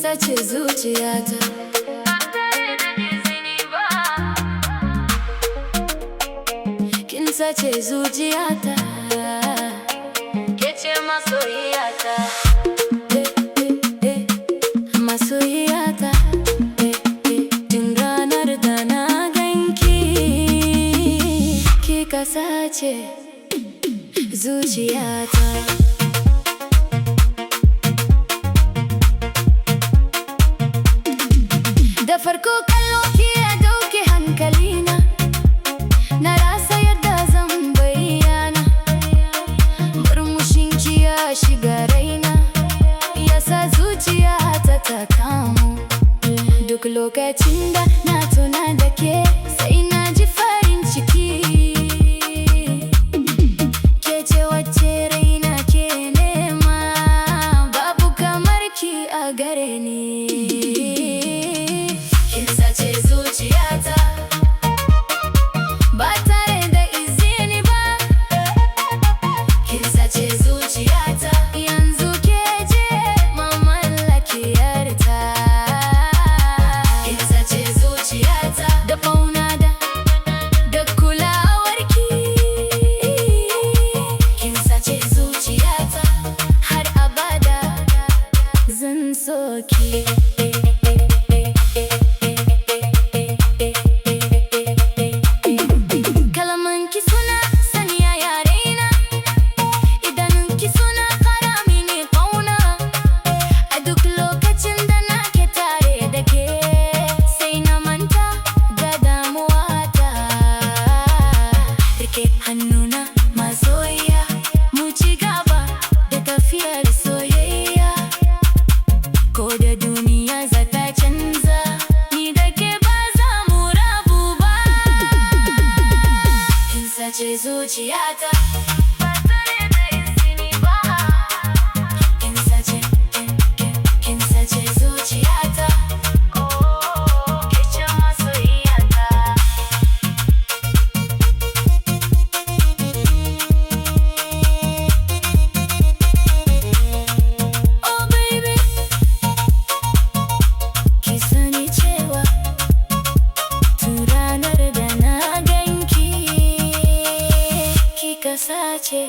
sace zuciyata. Ba tare da izini ba. Kin sace zuciyata. Ke ce masoyiyata. Masoyiyata. Tun ranar da na ganki, kika sace zuciyata. Da farko kallo ki ya dauke hankalina, na rasa yadda zan bayyana. Murmushin ki ya shiga raina, ya sa zuciyata ta kamu. Duk lokacin da na tuna da ke, sai na ji farin ciki. Ke ce wacce raina ke nema, babu kamar ki a gare ni. Kin sace zuciyata, ba tare da izini ba. Kin sace zuciyata, yanzu ke ce mamallakiyarta. Kin sace zuciyata, da ƙauna da kulawarki. Kin sace zuciyata, har abada zan so ki. Kalamanki suna sanya yarena, idanunki suna ƙara mini ƙauna. A duk lokacin da nake tare da ke, sai na manta da damuwata. Rike hannuna masoyiya, mu ci gaba da tafiyar soyayya. Ko da duniya za ta canza, ni da ke ba za mu rabu ba. Kin sace zuciyata, ba tare da izini ba. Kin sace zuciyata. Ke ce masoyiyata. Oh baby, ki sani cewa tun ranar da na ganki, kika sace